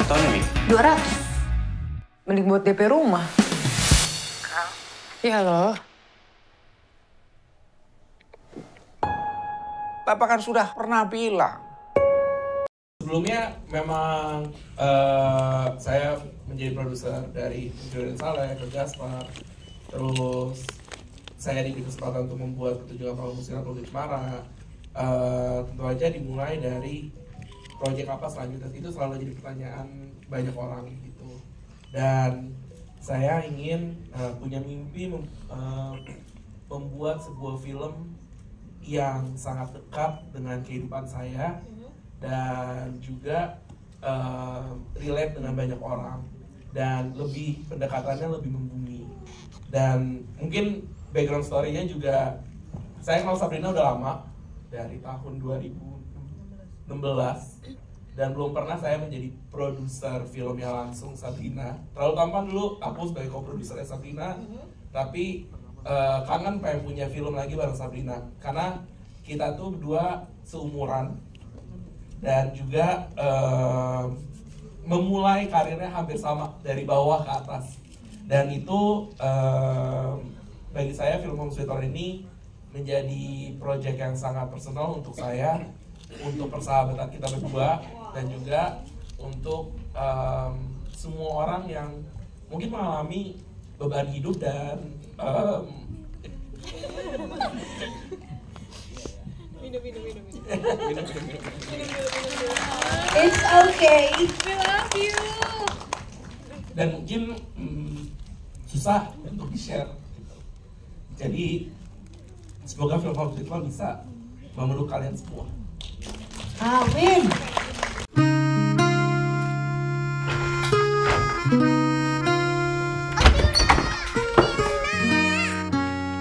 tahunnya, Mi? 200. Mending buat DP rumah. Iya loh. Bapak kan sudah pernah bilang. Sebelumnya memang saya menjadi produser dari Jordan Saleh ke Gaspar. Terus saya diberi kesempatan untuk membuat pertunjukan panggung musik Republik Cemara. Tentu aja dimulai dari proyek apa selanjutnya, itu selalu jadi pertanyaan banyak orang gitu. Dan saya ingin punya mimpi membuat sebuah film yang sangat dekat dengan kehidupan saya dan juga relate dengan banyak orang dan lebih pendekatannya lebih membumi. Dan mungkin background story-nya juga, saya kenal Sabrina udah lama, dari tahun 2016, dan belum pernah saya menjadi produser filmnya langsung Sabrina. Terlalu tampan dulu aku sebagai co-produsernya Sabrina, tapi kangen pengen punya film lagi bareng Sabrina karena kita tuh berdua seumuran dan juga memulai karirnya hampir sama dari bawah ke atas. Dan itu bagi saya film Home Sweet Home ini menjadi proyek yang sangat personal untuk saya, untuk persahabatan kita berdua, dan juga untuk semua orang yang mungkin mengalami beban hidup dan It's okay. We love you. Dan mungkin susah untuk di-share gitu. Jadi semoga film Home Sweet Home bisa memeluk kalian semua. Amin.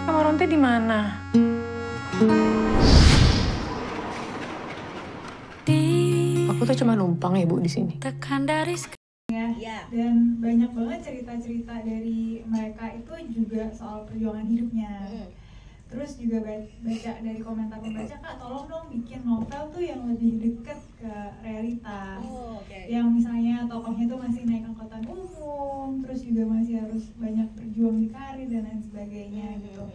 Kamar Ronte di mana? Aku tuh cuma numpang ya, Bu, di sini. Tekan dari Dan banyak banget cerita-cerita dari mereka itu juga soal perjuangan hidupnya. Terus juga baca dari komentar pembaca, Kak tolong dong bikin novel tuh yang lebih dekat ke realitas. Yang misalnya tokohnya tuh masih naik angkutan umum, terus juga masih harus banyak berjuang di karir dan lain sebagainya gitu.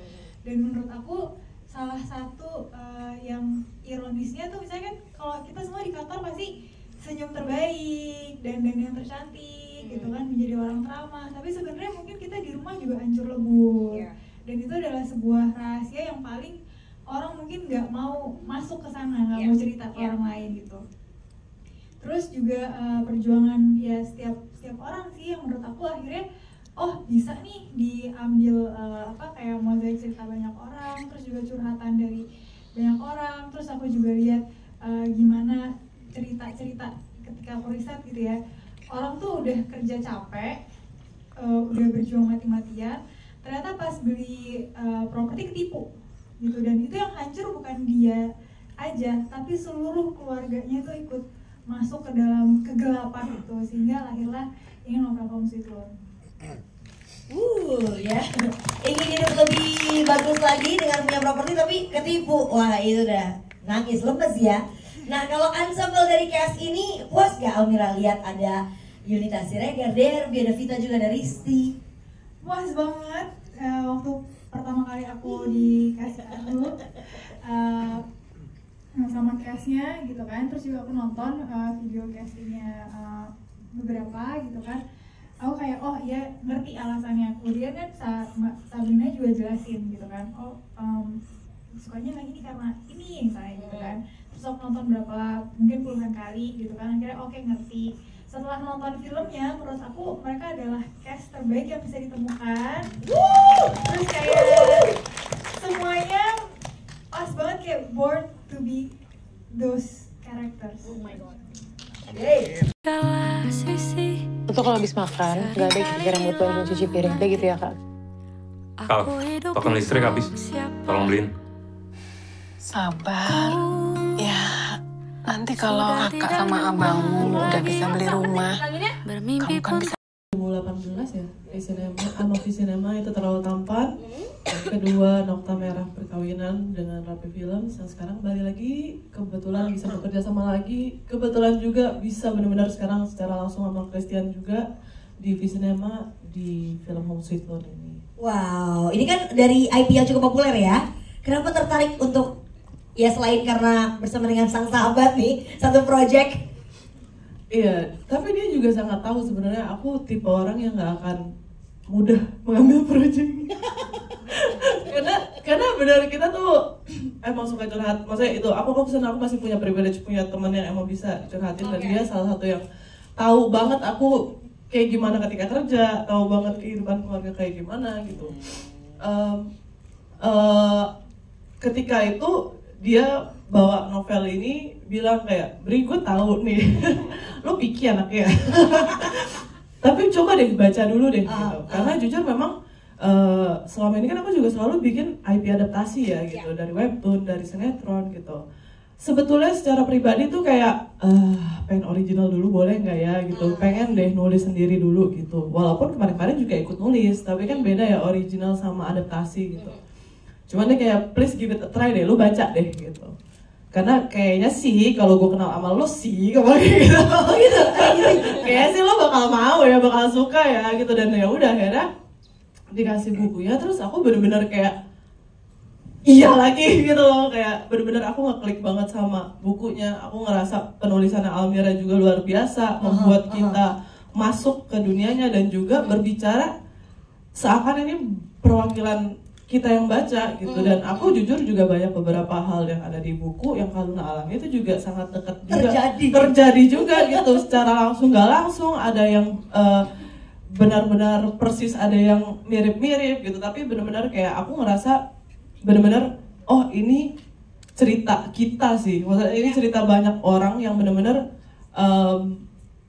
Dan menurut aku salah satu yang ironisnya tuh misalnya kan kalau kita semua di kantor pasti senyum terbaik dan yang tercantik gitu kan, menjadi orang ramah, tapi sebenarnya mungkin kita di rumah juga hancur lebur. Dan itu adalah sebuah rahasia yang paling orang mungkin nggak mau masuk ke sana, nggak mau cerita ke orang lain gitu. Terus juga perjuangan ya setiap orang sih yang menurut aku akhirnya oh bisa nih diambil kayak mozaik cerita banyak orang, terus juga curhatan dari banyak orang. Terus aku juga lihat gimana cerita-cerita ketika aku riset gitu ya, orang tuh udah kerja capek, udah berjuang mati-matian, ternyata pas beli properti ketipu gitu. Dan itu yang hancur bukan dia aja, tapi seluruh keluarganya tuh ikut masuk ke dalam kegelapan itu, sehingga lahirlah ingin novel Home Sweet Home. Ya, ingin hidup lebih bagus lagi dengan punya properti tapi ketipu. Wah itu udah nangis lemes ya. Nah kalau ensemble dari cast ini puas gak Almira lihat ada Yunita Siregar, Derby, ada Vita juga, ada Risti? Puas banget. Waktu pertama kali aku dikasih dulu sama castnya gitu kan, terus juga aku nonton video castingnya beberapa gitu kan, aku kayak oh ya ngerti alasannya. Kemudian kan Sabrina juga jelasin gitu kan, sukanya yang ini karena ini misalnya gitu kan. Terus aku nonton berapa mungkin puluhan kali gitu kan, akhirnya oke ngerti. Setelah nonton filmnya, menurut aku mereka adalah cast terbaik yang bisa ditemukan. Terus kayak semuanya pas banget, kayak born to be those characters. Oh my god. Itu kalau habis makan, nggak ada kepikiran buat bantuin cuci piring, kayak gitu ya Kak? Kak, token listrik habis. Tolong beliin. Sabar. Ya, nanti kalau kakak sama abangmu udah bisa beli rumah, kamu kan bisa. 2018 ya, Visinema itu terlalu tampan. Kedua, Nokta Merah perkawinan dengan Rapi Films yang sekarang kembali lagi, kebetulan bisa bekerja sama lagi, kebetulan juga bisa benar-benar sekarang secara langsung sama Christian juga di Visinema di film Home Sweet Loan ini. Wow, ini kan dari IP yang cukup populer ya. Kenapa tertarik untuk, ya selain karena bersama dengan sang sahabat nih, satu project? Iya, tapi dia juga sangat tahu sebenarnya aku tipe orang yang nggak akan mudah mengambil project. karena benar kita tuh emang suka curhat. Maksudnya itu aku masih punya privilege punya teman yang emang bisa curhatin dan dia salah satu yang tahu banget aku kayak gimana ketika kerja, tahu banget kehidupan keluarga kayak gimana gitu. Ketika itu dia bawa novel ini bilang kayak, Bri gue tahu nih, lo picky anaknya. Tapi coba deh baca dulu deh gitu. Karena jujur memang selama ini kan aku juga selalu bikin IP adaptasi ya gitu, dari webtoon, dari sinetron gitu. Sebetulnya secara pribadi tuh kayak pengen original dulu boleh nggak ya gitu, pengen deh nulis sendiri dulu gitu. Walaupun kemarin-kemarin juga ikut nulis, tapi kan beda ya original sama adaptasi gitu. Cuman deh kayak please give it a try deh, lu baca deh gitu. Karena kayaknya sih kalau gue kenal sama lo sih kemarin gitu, kayaknya sih lo bakal mau ya, bakal suka ya gitu. Dan ya udah akhirnya dikasih bukunya, terus aku bener-bener kayak iya lagi gitu loh, kayak bener-bener aku ngeklik banget sama bukunya. Aku ngerasa penulisannya Almira juga luar biasa, membuat kita masuk ke dunianya dan juga berbicara seakan ini perwakilan kita yang baca gitu. Dan aku jujur juga banyak beberapa hal yang ada di buku yang Kak Luna alami itu juga sangat dekat juga terjadi juga gitu, secara langsung nggak langsung. Ada yang benar-benar persis, ada yang mirip-mirip gitu, tapi benar-benar kayak aku ngerasa benar-benar oh ini cerita kita sih, maksudnya ini cerita banyak orang yang benar-benar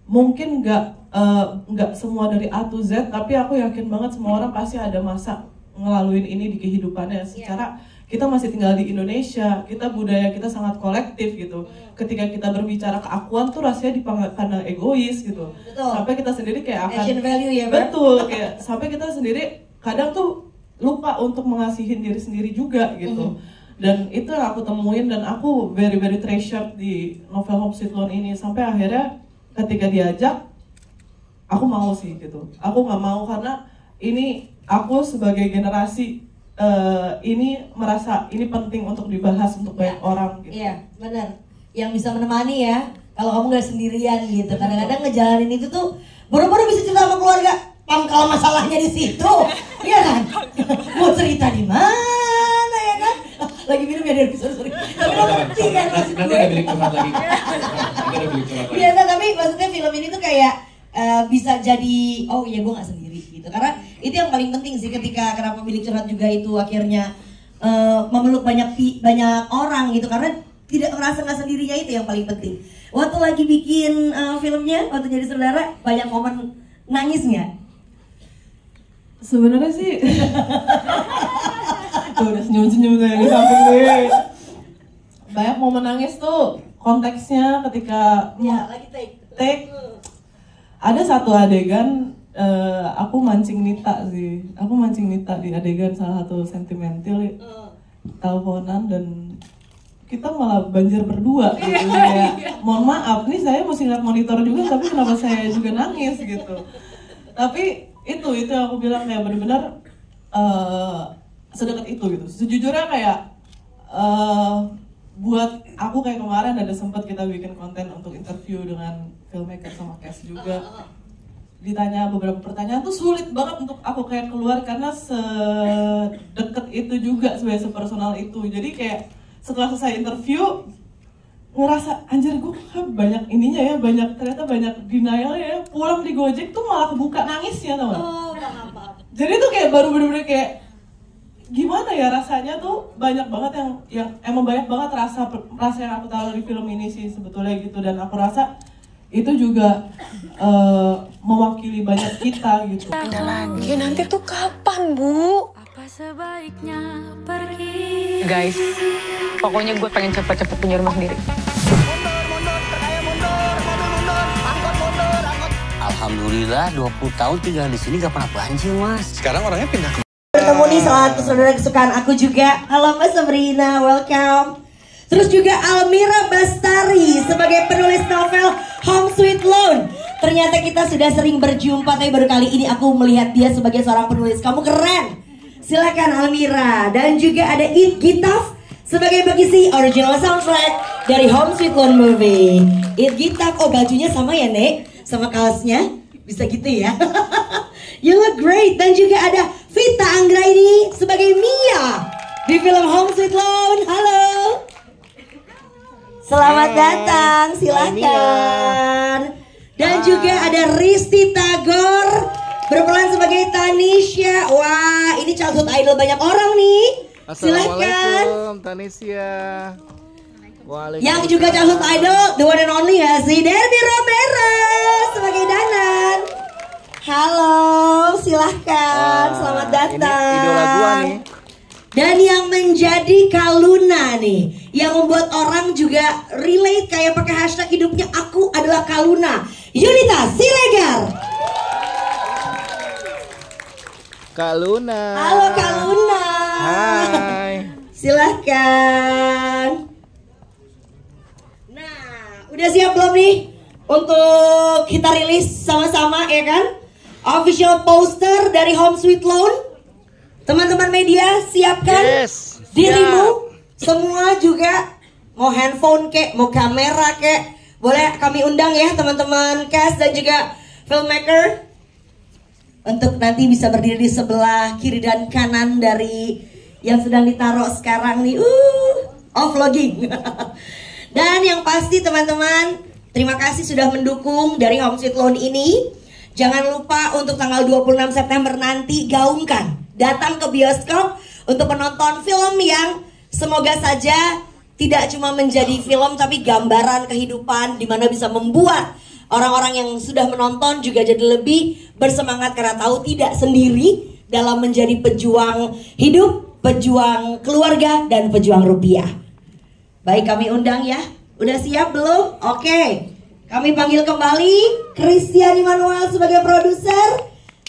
mungkin nggak semua dari A to Z, tapi aku yakin banget semua orang pasti ada masa ngelaluin ini di kehidupannya. Secara kita masih tinggal di Indonesia, kita budaya kita sangat kolektif gitu. Ketika kita berbicara keakuan tuh rasanya dipandang egois gitu. Sampai kita sendiri kayak akan Asian value ya, betul, kayak sampai kita sendiri kadang tuh lupa untuk mengasihin diri sendiri juga gitu. Dan itu yang aku temuin dan aku very very treasured di novel Home Sweet Loan ini. Sampai akhirnya ketika diajak, aku mau sih gitu. Aku nggak mau karena ini aku sebagai generasi ini merasa ini penting untuk dibahas untuk banyak orang gitu. Iya, benar. Yang bisa menemani ya, kalau kamu nggak sendirian gitu. Kadang-kadang ngejalanin itu tuh baru-baru bisa cerita sama keluarga, pangkal masalahnya di situ, iya kan? Mau cerita di mana ya kan? Lagi minum ya dari sorry. Tapi lo ngerti kan maksud gue? Nanti ada bilik curhat lagi. Biasa, tapi maksudnya film ini tuh kayak bisa jadi oh iya gue nggak sendiri gitu. Karena itu yang paling penting sih, ketika kenapa bilik curhat juga itu akhirnya memeluk banyak orang gitu, karena tidak merasa nggak sendirinya, itu yang paling penting. Waktu lagi bikin filmnya, waktu jadi saudara, banyak momen nangis nggak? Sebenarnya sih tuh udah senyum-senyum saya di samping gue. Banyak momen nangis tuh konteksnya ketika Ya, lagi take. Ada satu adegan aku mancing Nita sih. Aku mancing Nita di adegan salah satu sentimental teleponan dan kita malah banjir berdua gitu. Kayak mohon maaf nih saya mesti ngeliat monitor juga tapi kenapa saya juga nangis gitu. Tapi itu yang aku bilang kayak benar-benar sedekat itu gitu. Sejujurnya kayak buat aku kayak kemarin ada sempat kita bikin konten untuk interview dengan filmmaker sama cast juga. Ditanya beberapa pertanyaan tuh sulit banget untuk aku kayak keluar karena sedekat itu juga, sebenarnya sepersonal itu. Jadi kayak setelah selesai interview ngerasa anjir gue banyak ininya ya, ternyata banyak denial ya. Pulang di Gojek tuh malah kebuka nangisnya tau gak? Jadi tuh kayak baru bener-bener kayak gimana ya rasanya tuh, banyak banget yang emang banyak banget rasa yang aku tahu dari film ini sih sebetulnya gitu. Dan aku rasa itu juga mewakili banyak kita gitu. Ada lagi nanti tuh kapan, Bu? Guys, pokoknya gue pengen cepet-cepet punya rumah sendiri. Alhamdulillah 20 tahun tinggal di sini gak pernah banjir, Mas. Sekarang orangnya pindah ke ketemu nih salah satu saudara kesukaan aku juga. Halo Mbak Sabrina, welcome. Terus juga Almira Bastari sebagai penulis novel Home Sweet Loan. Ternyata kita sudah sering berjumpa, tapi baru kali ini aku melihat dia sebagai seorang penulis. Kamu keren. Silakan Almira. Dan juga ada It Gitaf sebagai pengisi original soundtrack dari Home Sweet Loan movie. It Gitaf, oh bajunya sama ya Nek? Sama kaosnya? Bisa gitu ya? You look great. Dan juga ada Vita Anggraini sebagai Mia di film Home Sweet Loan. Halo. Selamat datang, silakan. Dan juga ada Risti Tagor berperan sebagai Tanisha. Wah, ini childhood idol banyak orang nih. Silakan. Assalamualaikum Tanisha. Yang juga childhood idol, the one and only ya, si Derby Romero sebagai Danan. Halo, silahkan. Selamat datang. Ini idola gua nih. Dan yang menjadi Kaluna nih, yang membuat orang juga relate kayak pakai hashtag hidupnya aku adalah Kaluna. Yunita Siregar. Kak Luna. Halo Kak Luna. Hai. Silahkan. Nah, udah siap belum nih untuk kita rilis sama-sama ya kan? Official poster dari Home Sweet Loan. Teman-teman media siapkan dirimu. Semua juga mau handphone kek, mau kamera kek, boleh kami undang ya teman-teman cast dan juga filmmaker untuk nanti bisa berdiri di sebelah kiri dan kanan dari yang sedang ditaruh sekarang nih. Vlogging. Dan yang pasti teman-teman, terima kasih sudah mendukung dari Home Sweet Loan ini. Jangan lupa untuk tanggal 26 September nanti gaungkan, datang ke bioskop untuk menonton film yang semoga saja tidak cuma menjadi film tapi gambaran kehidupan di mana bisa membuat orang-orang yang sudah menonton juga jadi lebih bersemangat karena tahu tidak sendiri dalam menjadi pejuang hidup, pejuang keluarga dan pejuang rupiah. Baik, kami undang ya. Udah siap belum? Oke. Kami panggil kembali Christian Immanuel sebagai produser.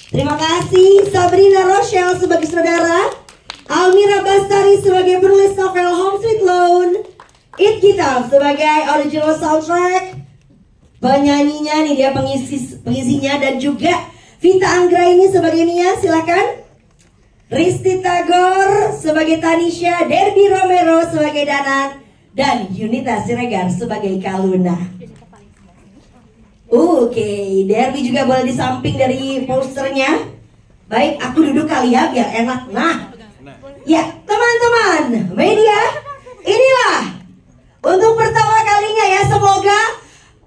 Terima kasih Sabrina Rochelle sebagai saudara, Almira Bastari sebagai penulis novel Home Sweet Loan, It Gitaf sebagai original soundtrack, penyanyinya nih dia pengisinya, dan juga Vita Anggraini sebagai Mia, silakan. Risti Tagor sebagai Tanisha, Derby Romero sebagai Danan, dan Yunita Siregar sebagai Kaluna. Oke, Derby juga boleh di samping dari posternya. Baik, aku duduk kali ya biar enak. Nah, ya teman-teman media, inilah untuk pertama kalinya ya, semoga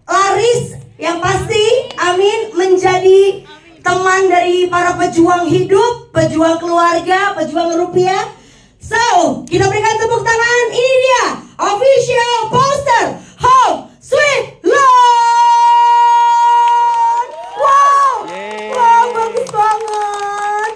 laris yang pasti, amin, menjadi teman dari para pejuang hidup, pejuang keluarga, pejuang rupiah. So, kita berikan tepuk tangan. Ini dia official poster Home Sweet Loan. Wow, bagus banget.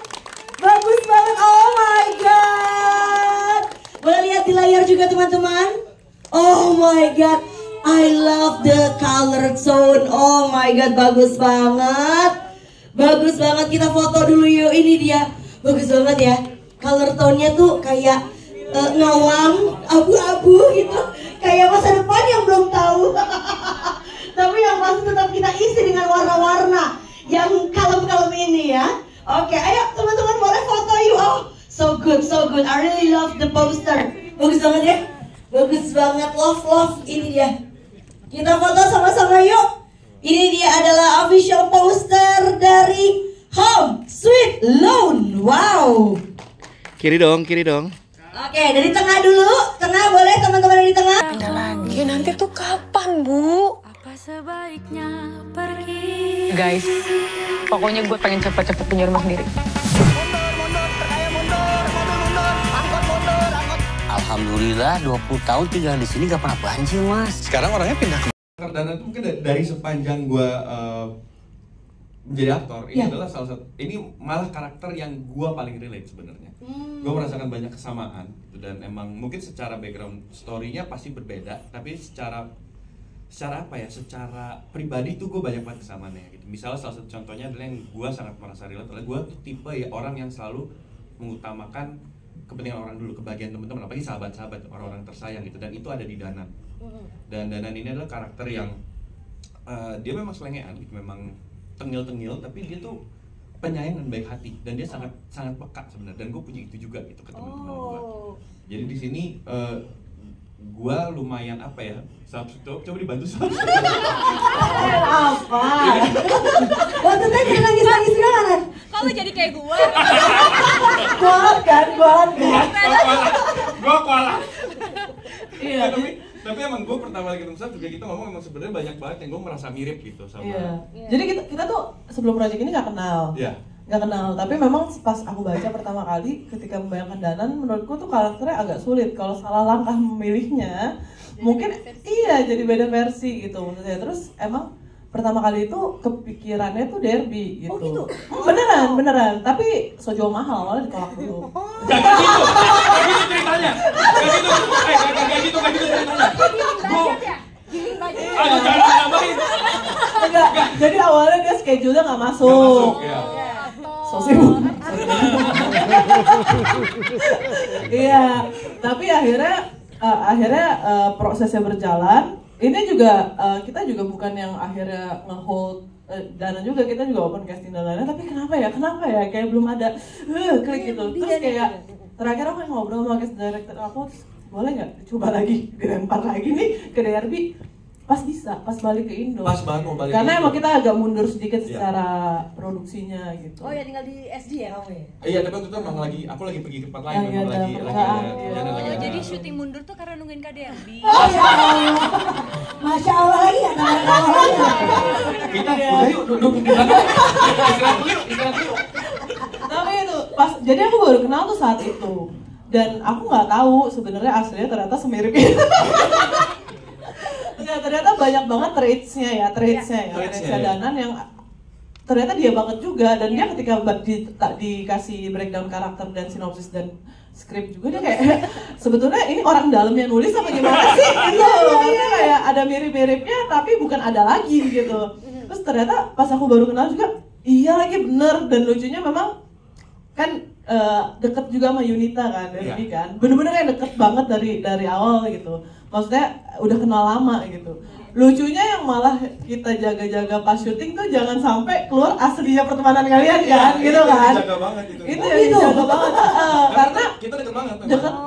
Bagus banget, oh my god. Boleh lihat di layar juga teman-teman. Oh my god, I love the color tone. Oh my god, bagus banget. Bagus banget, kita foto dulu yuk. Ini dia, bagus banget ya. Color tone-nya tuh kayak ngawang, abu-abu gitu. Kayak masa depan yang belum tahu. Tapi yang pasti tetap kita isi dengan warna-warna yang kalem-kalem ini ya. Oke, ayo teman-teman boleh foto yuk. Oh, so good, so good. I really love the poster. Bagus banget ya. Bagus banget, love. Ini dia. Kita foto sama-sama yuk. Ini dia adalah official poster dari Home Sweet Loan. Wow. Kiri dong, kiri dong. Oke, dari tengah dulu. Tengah boleh teman-teman dari tengah. Ada lagi, nanti tuh kapan, Bu? Guys, pokoknya gue pengen cepet-cepet punya rumah sendiri. Alhamdulillah 20 tahun tinggal di sini gak pernah banjir, Mas. Sekarang orangnya pindah ke Dana itu mungkin dari sepanjang gue menjadi aktor, ini adalah salah satu, ini malah karakter yang gue paling relate sebenarnya. Gue merasakan banyak kesamaan gitu, dan emang mungkin secara background story-nya pasti berbeda, tapi secara apa ya, secara pribadi tuh gue banyak banget kesamaannya gitu. Misalnya salah satu contohnya adalah yang gue sangat merasa relate adalah gue tuh tipe ya orang yang selalu mengutamakan kepentingan orang dulu, kebahagiaan teman-teman, apalagi sahabat-sahabat, orang-orang tersayang gitu, dan itu ada di Danan. Dan Danan ini adalah karakter yang dia memang selengean, gitu, memang tengil-tengil, tapi dia tuh penyayang dan baik hati, dan dia sangat peka sebenarnya, dan gue punya itu juga gitu ke teman-teman gue. Jadi di sini gue lumayan apa ya, coba dibantu Sab. Apa? Waktu tadi nangis-nangis gimana? Kok lu jadi kayak gue? Kualat kan? Gue kualat. Iya. Tapi emang gue pertama lagi ketemu Sab juga kita ngomong emang sebenarnya banyak banget yang gue merasa mirip gitu sama. Iya. Jadi kita tuh sebelum proyek ini nggak kenal. Iya. Nggak kenal, tapi memang pas aku baca pertama kali ketika membayangkan Danan, menurutku tuh karakternya agak sulit. Kalau salah langkah memilihnya, mungkin iya jadi beda versi gitu maksudnya. Terus emang pertama kali itu kepikirannya tuh Derby gitu. Oh gitu? Beneran. Tapi sojo mahal, awalnya ditolak dulu. Gak gitu ceritanya. Gak gitu ceritanya. Aduh, jangan nambahin. Enggak, jadi awalnya dia schedule-nya nggak masuk. Ya. So sibuk. Iya, tapi akhirnya prosesnya berjalan. Ini juga kita juga bukan yang akhirnya nge-hold Dana juga, kita juga open casting dan lain-lain. Tapi kenapa ya kayak belum ada klik gitu. Terus kayak terakhir aku ngobrol sama cast director aku, boleh nggak coba lagi dilempar lagi nih ke Derby. Pas balik ke Indo. Pas banget mau balik. Karena emang kita agak mundur sedikit secara produksinya gitu. Oh ya, tinggal di SD ya kamu ya? Iya, tapi waktu itu emang aku lagi pergi ke tempat lain, memang lagi Jadi syuting mundur tuh karena nungguin Kak Derby. Masya Allah lagi ya, kita udah yuk duduk di belakang. Istirahat yuk. Tapi itu jadi aku baru kenal tuh saat itu. Dan aku nggak tahu sebenarnya aslinya ternyata semirip itu. Ternyata banyak banget traitsnya Danan yang ternyata dia banget juga, dan dia ketika dikasih breakdown karakter dan sinopsis dan skrip juga dia kayak sebetulnya ini orang dalam yang nulis apa gimana sih gitu. Karena kayak ada mirip-miripnya tapi bukan ada lagi gitu. Terus ternyata pas aku baru kenal juga iya lagi bener, dan lucunya memang kan deket juga sama Yunita kan, Derby kan, bener-bener yang deket banget dari awal gitu. Maksudnya udah kenal lama gitu. Lucunya yang malah kita jaga-jaga pas syuting tuh jangan sampai keluar aslinya pertemanan kalian kan, gitu kan? Jaga banget itu. Itu yang dijaga banget, karena kita deket banget.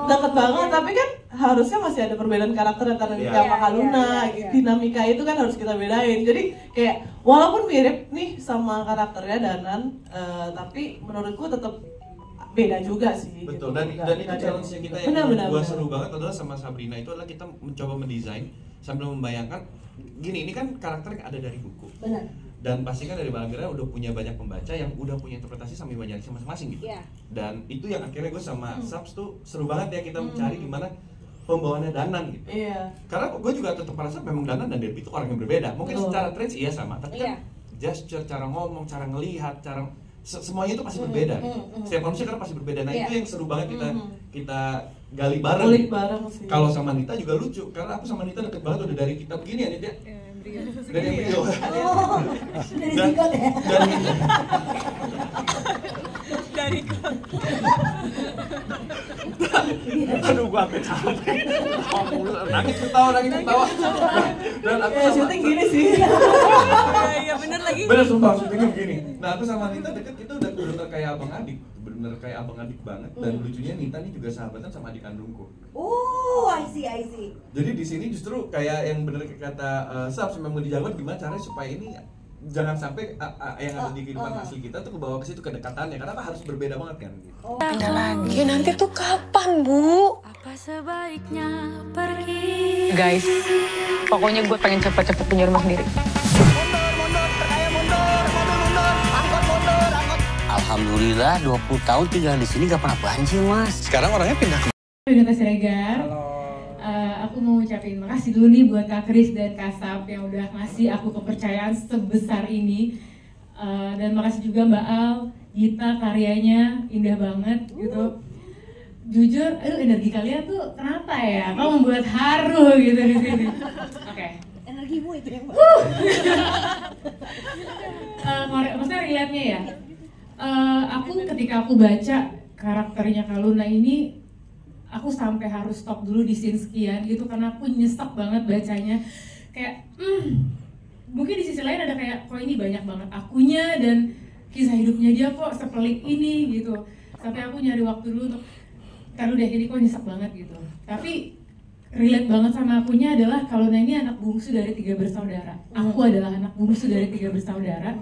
Deket banget, tapi kan harusnya masih ada perbedaan karakter antara Nita sama Kaluna. Dinamika itu kan harus kita bedain. Jadi kayak walaupun mirip nih sama karakternya Danan, tapi menurutku tetap beda juga sih. Betul, gitu. dan itu challenge-nya kita yang gua seru banget adalah sama Sabrina itu adalah kita mencoba mendesain sambil membayangkan gini, ini kan karakter yang ada dari buku. Benar. Dan pasti kan dari Balagra udah punya banyak pembaca yang udah punya interpretasi sambil banyak masing-masing gitu. Dan itu yang akhirnya gue sama Sabs tuh seru banget ya kita mencari gimana pembawaannya Danan gitu. Karena gue juga tetap merasa memang Danan dan Derby itu orang yang berbeda. Mungkin secara traits iya sama, tapi kan gesture, cara ngomong, cara ngelihat, semuanya itu pasti berbeda. Setiap manusia kan pasti berbeda. Nah itu yang seru banget kita gali bareng. Sih. Kalau sama Nita juga lucu, karena aku sama Nita deket banget udah dari kita begini ya Nita. Dari embrio. Dari sikot ya. Dari kot. Aduh gua sampai capek. Nangis ketawa. Dan aku sama syuting gini sih. Iya bener lagi. Bener sumpah syutingnya begini. Nah aku sama Nita deket, kita udah bener kayak abang adik. Bener kayak abang adik banget. Dan lucunya Nita nih juga sahabatan sama adik kandungku. I see. Jadi di sini justru kayak yang bener kata Sabs, memang dijaga gimana caranya supaya ini jangan sampai yang ada di kehidupan asli kita tuh kebawa ke situ kedekatannya, karena harus berbeda banget kan. Ada lagi nanti tuh kapan Bu? Apa sebaiknya pergi? Guys, pokoknya gue pengen cepet-cepet punya rumah sendiri. Alhamdulillah 20 tahun tinggal di sini gak pernah banjir Mas. Sekarang orangnya pindah ke Yunita Siregar. Aku mau ucapin makasih dulu nih buat Kak Kris dan Kak Sap yang udah ngasih aku kepercayaan sebesar ini. Dan makasih juga Mbak Al, Gita, karyanya indah banget gitu. Jujur, energi kalian tuh kenapa ya? Kau membuat haru gitu di sini. Oke. Energimu itu yang maksudnya relate-nya ya. Ketika aku baca karakternya Kak Luna ini aku sampai harus stop dulu di scene sekian gitu karena aku nyesek banget bacanya. Kayak mungkin di sisi lain ada kayak kok ini banyak banget akunya dan kisah hidupnya dia kok sepelik ini gitu. Sampai aku nyari waktu dulu untuk taruh deh ini kok nyesek banget gitu. Tapi relate banget sama akunya adalah kalau ini anak bungsu dari 3 bersaudara. Aku adalah anak bungsu dari 3 bersaudara.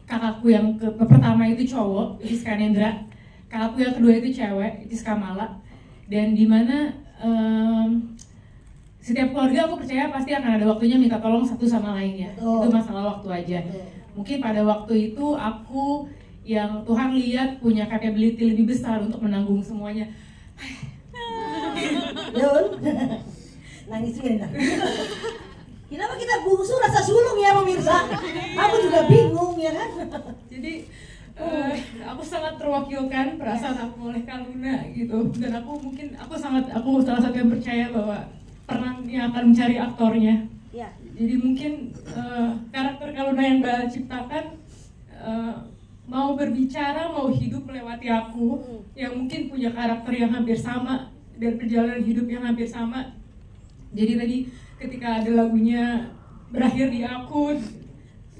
Kakakku yang pertama itu cowok, itu Skanendra. Kakakku yang kedua itu cewek, itu Kamala. Dan dimana setiap keluarga aku percaya pasti akan ada waktunya minta tolong satu sama lainnya. Itu masalah waktu aja. Mungkin pada waktu itu aku yang Tuhan lihat punya capability lebih besar untuk menanggung semuanya. Nangis juga. Kenapa kita bungsu rasa sulung ya pemirsa? Aku juga bingung ya kan. Jadi aku sangat terwakilkan perasaan aku oleh Kak Luna gitu. Dan aku salah satu yang percaya bahwa perannya akan mencari aktornya. Ya. Jadi mungkin karakter Kak Luna yang Mbak ciptakan mau berbicara, mau hidup melewati aku yang mungkin punya karakter yang hampir sama dan perjalanan hidup yang hampir sama. Jadi tadi ketika ada lagunya berakhir di aku,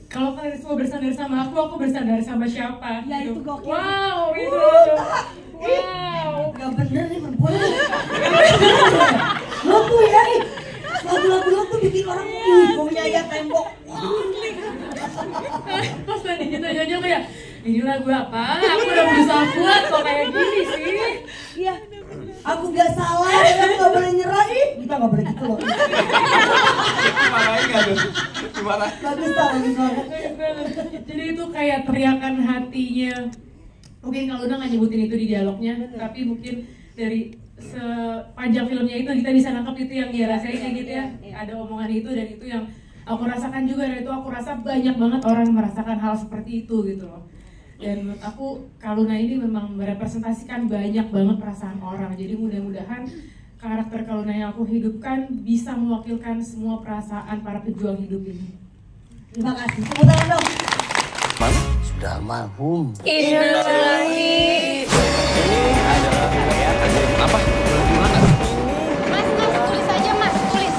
kalau kalian semua bersandar sama aku bersandar sama siapa? Ya gitu. itu gokil. Wow, itu. Wow. Gak bener nih perempuan. Lo tuh ya, lagu-lagu lo tuh bikin orang mau menyayat tembok. Pas tadi kita nyanyi kayak, ini lagu apa? Aku udah berusaha kuat kok kayak gini sih. Iya. Aku gak salah, aku gak boleh nyerah. Kita gak boleh gitu loh. Dimarahin gak tuh? Dimarahin. Bagus banget. Jadi itu kayak teriakan hatinya. Mungkin kalau udah nggak nyebutin itu di dialognya, tapi mungkin dari sepanjang filmnya itu kita bisa nangkep itu yang dia rasain kayak gitu ya. Ada omongan itu dan itu yang aku rasakan juga, dan itu aku rasa banyak banget orang yang merasakan hal seperti itu gitu loh. Dan menurut aku Kak Luna ini memang merepresentasikan banyak banget perasaan orang. Jadi mudah-mudahan karakter Kak Luna yang aku hidupkan bisa mewakilkan semua perasaan para pejuang hidup ini. Terima kasih. Tepuk tangan dong. Mana? Sudah almarhum. Innalillahi. Apa? Mas, tulis aja mas, tulis.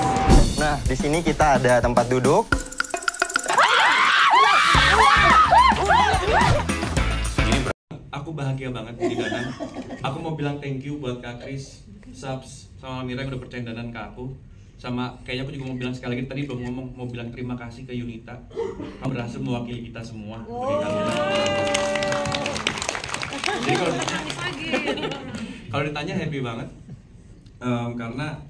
Nah, di sini kita ada tempat duduk. Aku bahagia banget di Danan. Aku mau bilang thank you buat Kak Kris, Subs, sama Mira yang udah percaya Danan ke aku. Sama kayaknya aku juga mau bilang sekali lagi, tadi belum ngomong, mau bilang terima kasih ke Yunita. Kamu berhasil mewakili kita semua. Jadi kalau ditanya happy banget, karena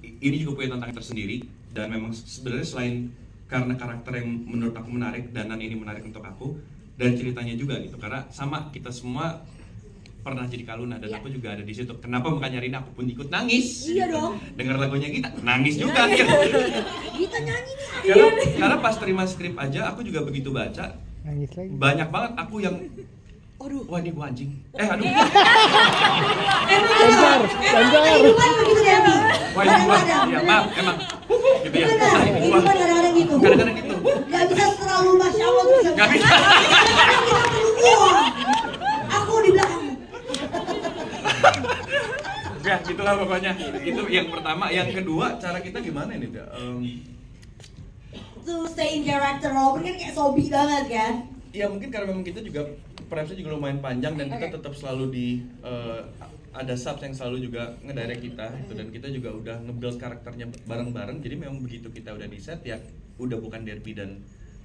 ini juga punya tantangan tersendiri. Dan memang sebenarnya selain karena karakter yang menurut aku menarik, Danan ini menarik untuk aku, dan ceritanya juga gitu, karena sama kita semua pernah jadi Kak Luna dan aku juga ada di situ. Kenapa makanya Rina aku pun ikut nangis? Iya dong. Dengar lagunya kita nangis juga. Kita nyanyi nih. Karena pas terima skrip aja aku juga begitu baca. Nangis lagi. Banyak banget aku yang wah ini gua anjing. Aduh. Lancar. Kehidupan begitu Devi. Wah ini gua. Ya maaf emang. Gitu ya. Kehidupan kadang-kadang gitu. Kadang-kadang gitu. Gak bisa terlalu Masya Allah tuh. Gak bisa. Kita perlu aku di belakang. Ya gitulah pokoknya. Itu yang pertama. Yang kedua cara kita gimana ini? To stay in character, walaupun kan kayak sobi banget kan. Ya mungkin karena memang kita juga perannya juga lumayan panjang dan kita tetap selalu di ada subs yang selalu juga ngedirect kita gitu, dan kita juga udah nge-build karakternya bareng-bareng. Jadi memang begitu kita udah di set ya udah bukan Derby dan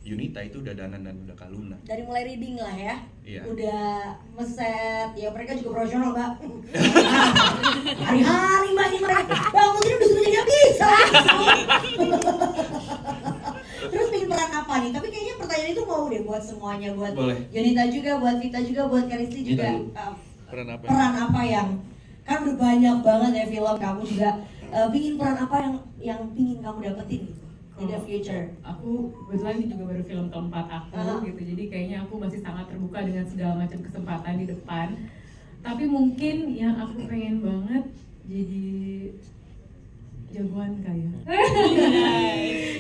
Yunita, itu udah Danan dan udah Kak Luna. Dari mulai reading lah ya. Iya. Udah meset, ya mereka juga profesional Mbak. Hari-hari Mbak ini mereka bangun tidur udah sudah nggak bisa. Terus bikin peran apa nih? Tapi kayaknya pertanyaan itu mau deh buat semuanya, buat boleh. Yunita juga, buat Vita juga, buat Karisti juga. Peran apa? Peran apa yang kan udah banyak banget ya film kamu juga. Bikin peran apa yang pingin kamu dapetin gitu in the future? Aku kebetulan ini juga baru film keempat aku gitu, jadi kayaknya aku masih sangat terbuka dengan segala macam kesempatan di depan. Tapi mungkin yang aku pengen banget jadi jagoan kayak.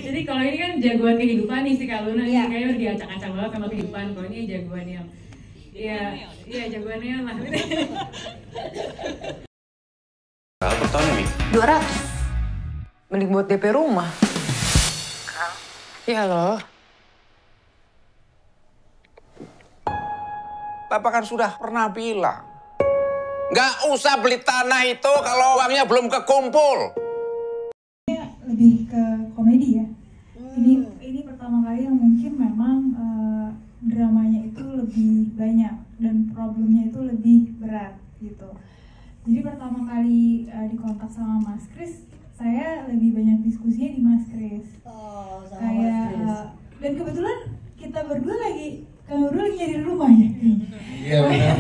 Jadi kalau ini kan jagoan kehidupan nih si Kak Luna, kayaknya udah diacak-acak banget sama kehidupan. Kalau ini jagoan yang Iya jagoannya lah. Berapa per tahun nih? 200. Mending buat DP rumah. Iya loh. Bapak kan sudah pernah bilang. Nggak usah beli tanah itu kalau uangnya belum kekumpul. Lebih ke komedi ya. Ini pertama kali yang mungkin memang dramanya itu lebih banyak dan problemnya itu lebih berat gitu. Jadi pertama kali dikontak sama Mas Kris, saya lebih banyak diskusinya di Mas Kris. Oh, sama kayak Mas Kris. Dan kebetulan kami berdua lagi nyari rumah ya. Iya benar.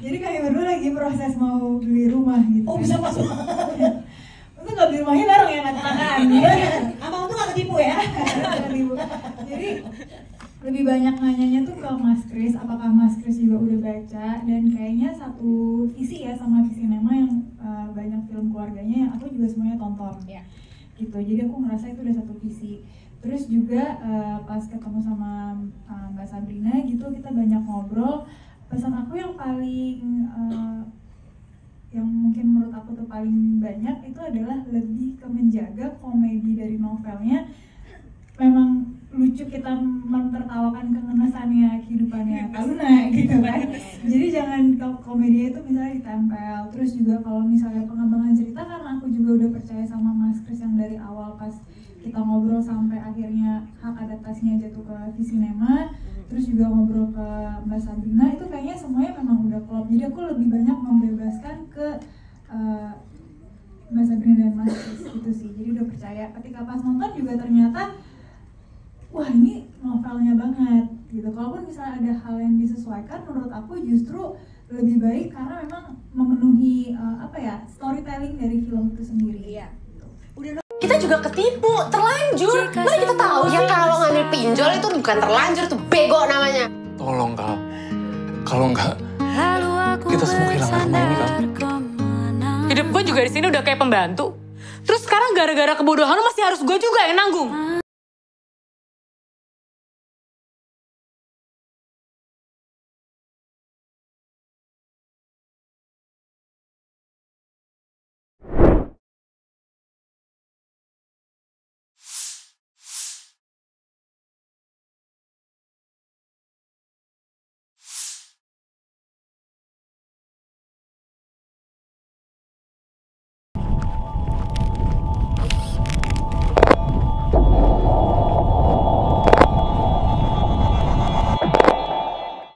Jadi kami berdua lagi proses mau beli rumah gitu. Oh bisa masuk. Untuk nggak beli rumahnya bareng ya katakan. Abang tuh nggak ketipu ya. Jadi lebih banyak nanyanya tuh ke Mas Kris, apakah Mas Kris juga udah baca, dan kayaknya satu visi ya sama Visinema yang banyak film keluarganya yang aku juga semuanya tonton. Gitu. Jadi aku ngerasa itu udah satu visi. Terus juga pas ketemu sama Mbak Sabrina gitu kita banyak ngobrol. Pesan aku yang paling yang mungkin menurut aku tuh paling banyak itu adalah lebih ke menjaga komedi dari novelnya. Memang lucu kita mentertawakan kengenasannya kehidupannya Kaluna gitu kan. Jadi jangan komedi itu misalnya ditempel. Terus juga kalau misalnya pengembangan cerita kan aku juga udah percaya sama Mas Kris yang dari awal pas kita ngobrol sampai akhirnya hak adaptasinya jatuh ke Visinema. Terus juga ngobrol ke Mbak Sabrina itu kayaknya semuanya memang udah klop. Jadi aku lebih banyak membebaskan ke Mbak Sabrina dan Mas Kris gitu sih. Jadi udah percaya. Ketika pas nonton juga ternyata wah ini novelnya banget gitu. Kalaupun misalnya ada hal yang disesuaikan, menurut aku justru lebih baik karena memang memenuhi storytelling dari film itu sendiri. Iya. Kita juga ketipu, terlanjur. Mana kita tahu ya kalau ngambil pinjol itu bukan terlanjur, tuh bego namanya. Tolong Kal, kalau enggak kita semua kehilangan rumah ini Kal. Hidup gue juga di sini udah kayak pembantu. Terus sekarang gara-gara kebodohan lu masih harus gue juga yang nanggung.